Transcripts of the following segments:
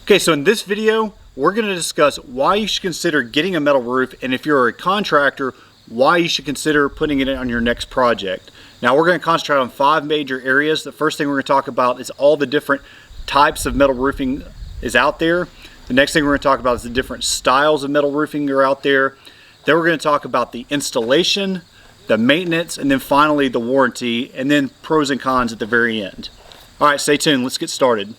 Okay, so in this video, we're going to discuss why you should consider getting a metal roof, and if you're a contractor, why you should consider putting it on your next project. Now we're going to concentrate on 5 major areas. The first thing we're going to talk about is all the different types of metal roofing is out there. The next thing we're going to talk about is the different styles of metal roofing that are out there. Then we're going to talk about the installation, the maintenance, and then finally the warranty, and then pros and cons at the very end. All right, stay tuned. Let's get started.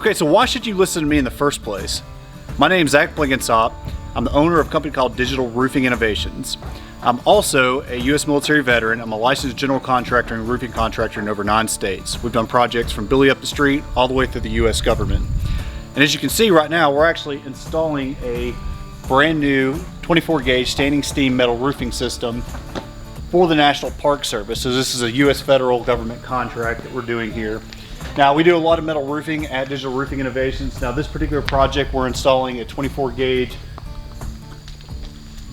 Okay, so why should you listen to me in the first place? My name is Zach Blinkensop. I'm the owner of a company called Digital Roofing Innovations. I'm also a U.S. military veteran. I'm a licensed general contractor and roofing contractor in over 9 states. We've done projects from Billy up the street all the way through the U.S. government. And as you can see right now, we're actually installing a brand new 24 gauge standing steam metal roofing system for the National Park Service. So this is a U.S. federal government contract that we're doing here. Now we do a lot of metal roofing at Digital Roofing Innovations. Now this particular project, we're installing a 24 gauge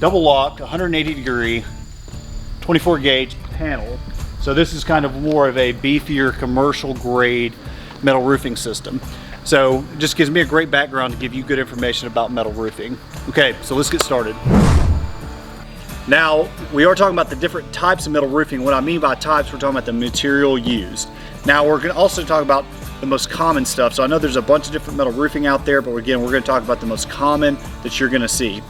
double locked 180 degree 24 gauge panel. So this is kind of more of a beefier commercial grade metal roofing system. So it just gives me a great background to give you good information about metal roofing. Okay, so let's get started. Now we are talking about the different types of metal roofing. What I mean by types, we're talking about the material used. Now we're going to also talk about the most common stuff. So I know there's a bunch of different metal roofing out there, but again, we're going to talk about the most common that you're going to see.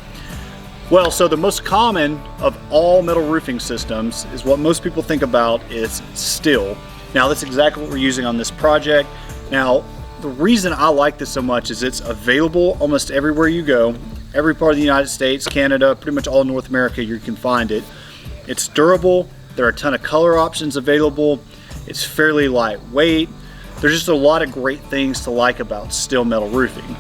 Well, so the most common of all metal roofing systems is what most people think about is steel. Now that's exactly what we're using on this project. Now the reason I like this so much is it's available almost everywhere you go. Every part of the United States, Canada, pretty much all North America, you can find it. It's durable. There are a ton of color options available. It's fairly lightweight. There's just a lot of great things to like about steel metal roofing.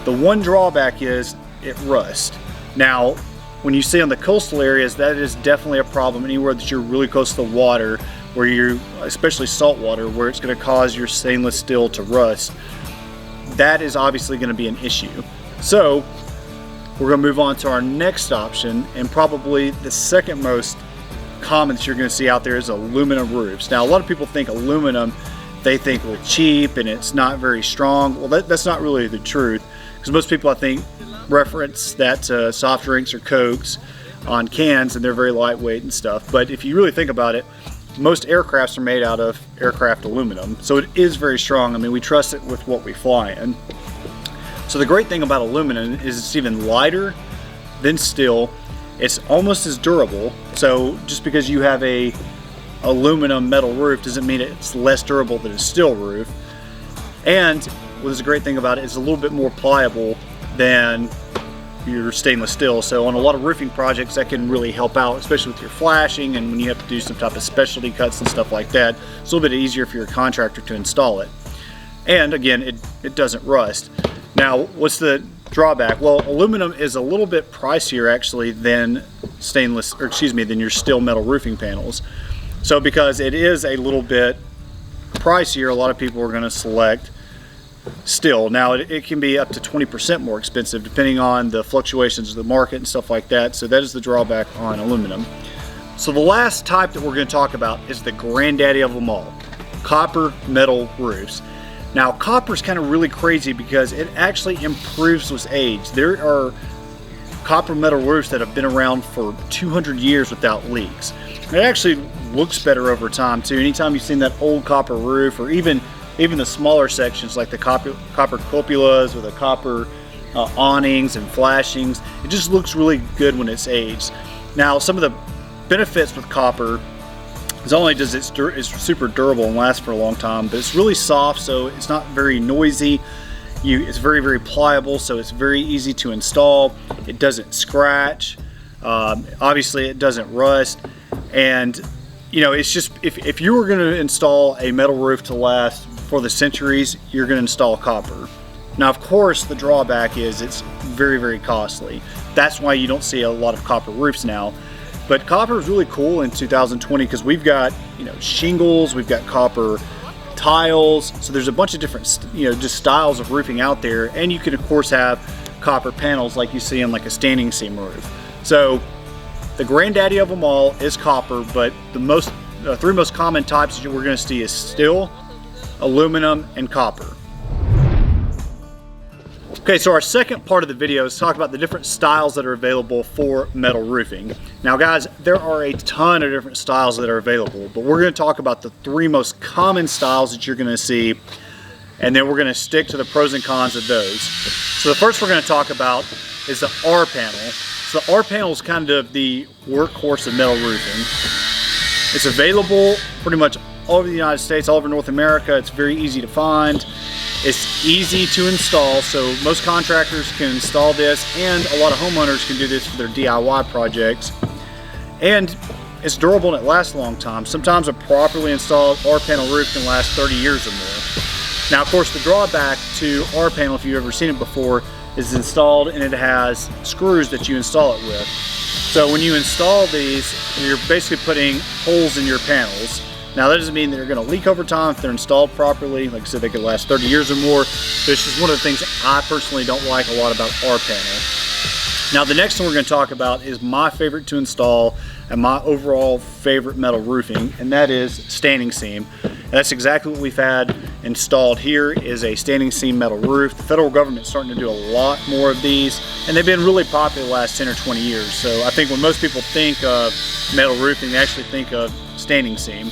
The one drawback is it rusts. Now, when you see on the coastal areas, that is definitely a problem. Anywhere that you're really close to the water, where you're, especially salt water, where it's going to cause your stainless steel to rust, that is obviously going to be an issue. So we're going to move on to our next option, and probably the second most common that you're going to see out there is aluminum roofs. Now a lot of people think aluminum, they think we're cheap and it's not very strong. Well, that's not really the truth, because most people, I think, reference that to soft drinks or Cokes on cans, and they're very lightweight and stuff. But if you really think about it, most aircrafts are made out of aircraft aluminum, so it is very strong. I mean, we trust it with what we fly in. So the great thing about aluminum is it's even lighter than steel. It's almost as durable. So just because you have a aluminum metal roof doesn't mean it's less durable than a steel roof. And what is a great thing about it is a little bit more pliable than your stainless steel. So on a lot of roofing projects, that can really help out, especially with your flashing and when you have to do some type of specialty cuts and stuff like that. It's a little bit easier for your contractor to install it. And again, it doesn't rust. Now, what's the drawback? Well, aluminum is a little bit pricier actually than than your steel metal roofing panels. So because it is a little bit pricier, a lot of people are going to select steel. Now it can be up to 20% more expensive depending on the fluctuations of the market and stuff like that. So that is the drawback on aluminum. So the last type that we're going to talk about is the granddaddy of them all, copper metal roofs. Now copper is kind of really crazy because it actually improves with age. There are copper metal roofs that have been around for 200 years without leaks. It actually looks better over time too. Anytime you've seen that old copper roof, or even the smaller sections like the copper cupolas or the copper awnings and flashings, it just looks really good when it's aged. Now some of the benefits with copper is not only does it's super durable and lasts for a long time, but it's really soft, so it's not very noisy. It's very, very pliable, so it's very easy to install. It doesn't scratch. Obviously, it doesn't rust. And you know, it's just, if you were going to install a metal roof to last for the centuries, you're going to install copper. Now, of course, the drawback is it's very, very costly. That's why you don't see a lot of copper roofs now. But copper is really cool in 2020 because we've got, shingles, we've got copper tiles. So there's a bunch of different, just styles of roofing out there. And you can, of course, have copper panels like you see in like a standing seam roof. So the granddaddy of them all is copper, but the three most common types that we're going to see is steel, aluminum, and copper. Okay, so our second part of the video is talk about the different styles that are available for metal roofing. Now guys, there are a ton of different styles that are available, but we're going to talk about the three most common styles that you're going to see, and then we're going to stick to the pros and cons of those. So the first we're going to talk about is the R panel. So the R panel is kind of the workhorse of metal roofing. It's available pretty much all over the United States, all over North America. It's very easy to find. It's easy to install, so most contractors can install this, and a lot of homeowners can do this for their DIY projects. And it's durable and it lasts a long time. Sometimes a properly installed R panel roof can last 30 years or more. Now, of course, the drawback to R panel, if you've ever seen it before, is installed and it has screws that you install it with. So when you install these, you're basically putting holes in your panels. Now that doesn't mean they're going to leak over time if they're installed properly. Like I said, they could last 30 years or more. But it's just one of the things I personally don't like a lot about R panel. Now the next one we're going to talk about is my favorite to install and my overall favorite metal roofing, and that is standing seam. And that's exactly what we've had installed here, is a standing seam metal roof. The federal government's starting to do a lot more of these, and they've been really popular the last 10 or 20 years. So I think when most people think of metal roofing, they actually think of standing seam.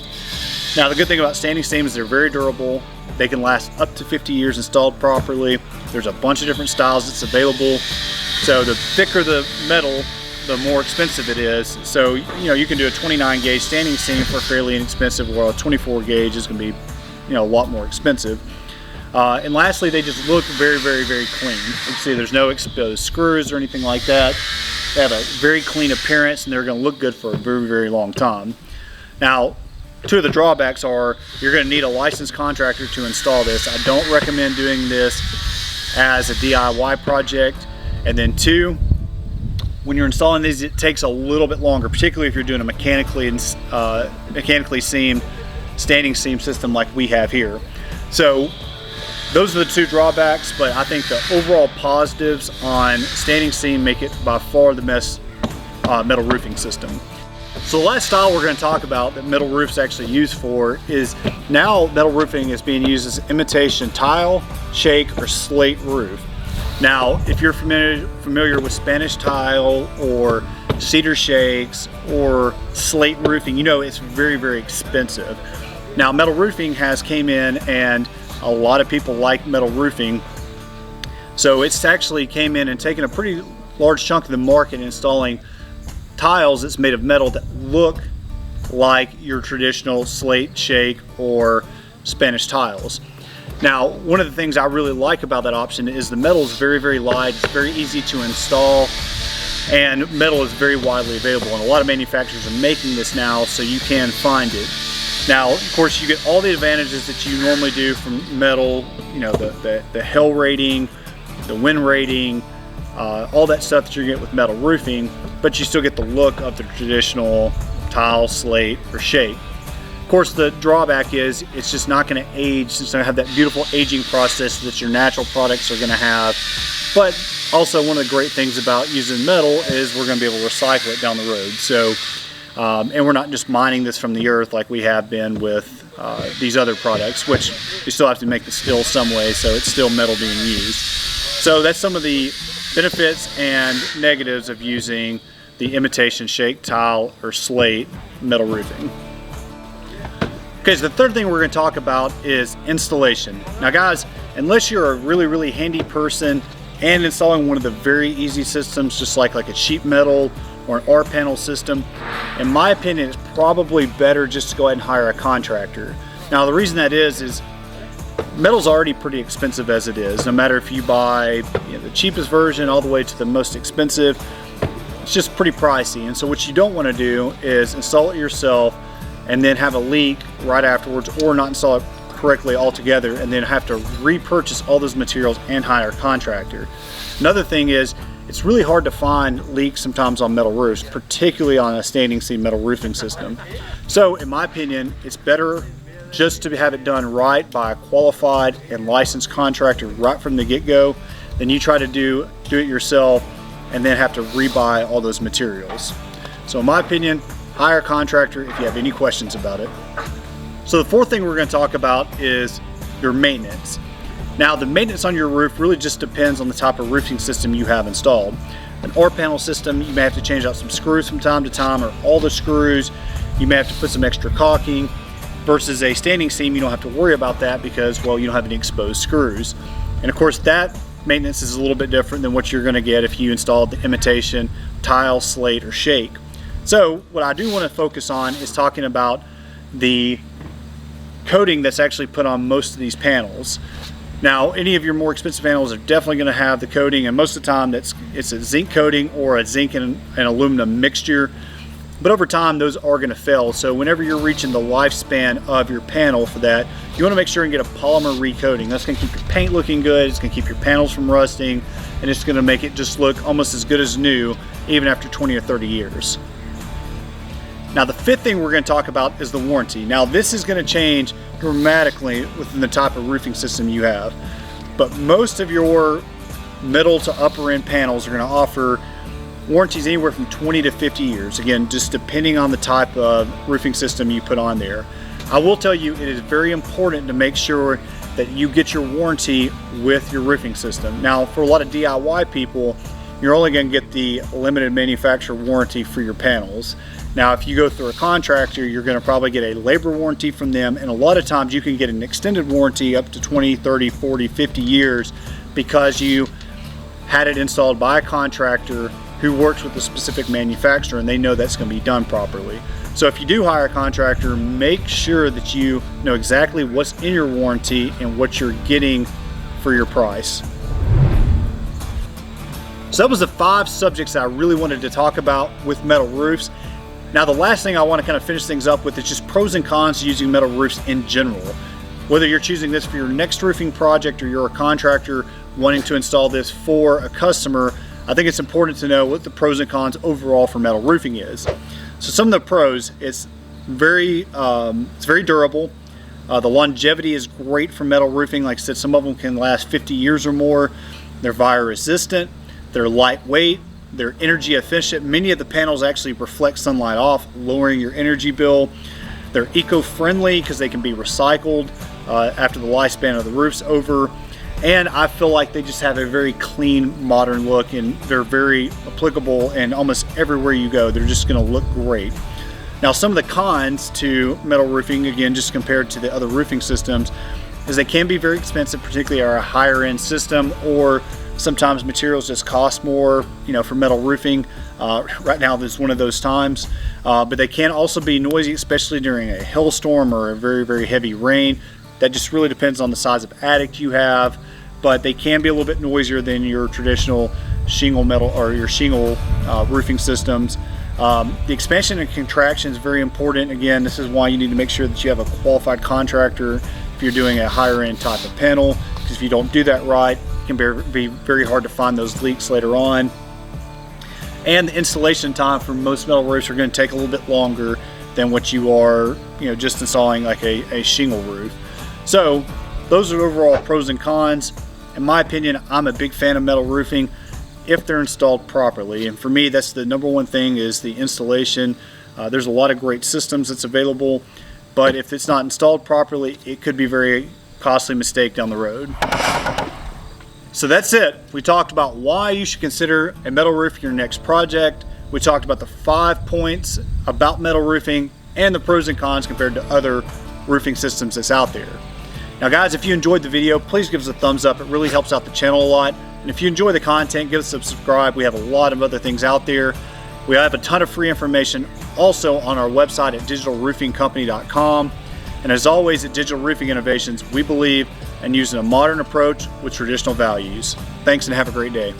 Now the good thing about standing seam is they're very durable. They can last up to 50 years installed properly. There's a bunch of different styles that's available. So the thicker the metal, the more expensive it is. So you can do a 29 gauge standing seam for fairly inexpensive, while a 24 gauge is going to be a lot more expensive. And lastly, they just look very, very, very clean. You can see there's no exposed screws or anything like that. They have a very clean appearance, and they're going to look good for a very, very long time. Now, two of the drawbacks are you're going to need a licensed contractor to install this. I don't recommend doing this as a DIY project. And then two, when you're installing these, it takes a little bit longer, particularly if you're doing a mechanically seamed standing seam system like we have here. So those are the two drawbacks, but I think the overall positives on standing seam make it by far the best metal roofing system. So the last style we're going to talk about that metal roofs actually used for is, now metal roofing is being used as imitation tile, shake, or slate roof. Now, if you're familiar with Spanish tile or cedar shakes or slate roofing, it's very, very expensive. Now, metal roofing has came in, and a lot of people like metal roofing. So it's actually came in and taken a pretty large chunk of the market, installing tiles that's made of metal that look like your traditional slate, shake, or Spanish tiles. Now, one of the things I really like about that option is the metal is very, very light. It's very easy to install, and metal is very widely available. And a lot of manufacturers are making this now, so you can find it. Now, of course, you get all the advantages that you normally do from metal, the hail rating, the wind rating, all that stuff that you get with metal roofing, but you still get the look of the traditional tile, slate, or shake. Of course, the drawback is it's just not going to age. It's going to have that beautiful aging process that your natural products are going to have. But also, one of the great things about using metal is we're going to be able to recycle it down the road. So, and we're not just mining this from the earth like we have been with these other products, which you still have to make the steel some way, so it's still metal being used. So that's some of the benefits and negatives of using the imitation shake, tile, or slate metal roofing. Okay, so the third thing we're going to talk about is installation. Now guys, unless you're a really, really handy person and installing one of the very easy systems, just like a sheet metal or an R panel system, in my opinion, it's probably better just to go ahead and hire a contractor. Now the reason that is metal's already pretty expensive as it is. No matter if you buy the cheapest version all the way to the most expensive, it's just pretty pricey. And so what you don't want to do is install it yourself and then have a leak right afterwards, or not install it correctly altogether and then have to repurchase all those materials and hire a contractor. Another thing is, it's really hard to find leaks sometimes on metal roofs, particularly on a standing seam metal roofing system. So in my opinion, it's better just to have it done right by a qualified and licensed contractor right from the get-go than you try to do it yourself and then have to rebuy all those materials. So in my opinion, hire a contractor if you have any questions about it. So the fourth thing we're going to talk about is your maintenance. Now, the maintenance on your roof really just depends on the type of roofing system you have installed. An R panel system, you may have to change out some screws from time to time, or all the screws. You may have to put some extra caulking. Versus a standing seam, you don't have to worry about that because, well, you don't have any exposed screws. And of course, that maintenance is a little bit different than what you're going to get if you installed the imitation tile, slate, or shake. So what I do want to focus on is talking about the coating that's actually put on most of these panels. Now, any of your more expensive panels are definitely going to have the coating, and most of the time it's a zinc coating or a zinc and aluminum mixture. But over time, those are going to fail. So whenever you're reaching the lifespan of your panel for that, you want to make sure and get a polymer recoating. That's going to keep your paint looking good, it's going to keep your panels from rusting, and it's going to make it just look almost as good as new, even after 20 or 30 years. Now, the fifth thing we're going to talk about is the warranty. Now, this is going to change dramatically within the type of roofing system you have. But most of your middle to upper end panels are going to offer warranties anywhere from 20 to 50 years. Again, just depending on the type of roofing system you put on there. I will tell you, it is very important to make sure that you get your warranty with your roofing system. Now, for a lot of DIY people, you're only going to get the limited manufacturer warranty for your panels. Now, if you go through a contractor, you're going to probably get a labor warranty from them, and a lot of times you can get an extended warranty up to 20, 30, 40, 50 years because you had it installed by a contractor who works with a specific manufacturer and they know that's going to be done properly. So if you do hire a contractor, make sure that you know exactly what's in your warranty and what you're getting for your price. So that was the 5 subjects that I really wanted to talk about with metal roofs. Now, the last thing I want to kind of finish things up with is just pros and cons to using metal roofs in general. Whether you're choosing this for your next roofing project or you're a contractor wanting to install this for a customer, I think it's important to know what the pros and cons overall for metal roofing is. So some of the pros, it's very durable. The longevity is great for metal roofing. Like I said, some of them can last 50 years or more. They're fire resistant, they're lightweight, they're energy efficient. Many of the panels actually reflect sunlight off, lowering your energy bill. They're eco-friendly because they can be recycled after the lifespan of the roof's over. And I feel like they just have a very clean, modern look, and they're very applicable, and almost everywhere you go, they're just going to look great. Now, some of the cons to metal roofing, again, just compared to the other roofing systems, is they can be very expensive, particularly our higher end system, or sometimes materials just cost more, for metal roofing. Right now, there's one of those times. But they can also be noisy, especially during a hailstorm or a very, very heavy rain. That just really depends on the size of attic you have, but they can be a little bit noisier than your traditional shingle metal or your shingle roofing systems. The expansion and contraction is very important. Again, this is why you need to make sure that you have a qualified contractor if you're doing a higher end type of panel, because if you don't do that right, it can be very hard to find those leaks later on. And the installation time for most metal roofs are going to take a little bit longer than what you are, just installing like a shingle roof. So those are overall pros and cons. In my opinion, I'm a big fan of metal roofing if they're installed properly. And for me, that's the number one thing, is the installation. There's a lot of great systems that's available, but if it's not installed properly, it could be a very costly mistake down the road. So that's it. We talked about why you should consider a metal roof for your next project. We talked about the 5 points about metal roofing and the pros and cons compared to other roofing systems that's out there. Now guys, if you enjoyed the video, please give us a thumbs up. It really helps out the channel a lot. And if you enjoy the content, give us a subscribe. We have a lot of other things out there. We have a ton of free information also on our website at digitalroofingcompany.com. And as always, at Digital Roofing Innovations, we believe in using a modern approach with traditional values. Thanks and have a great day.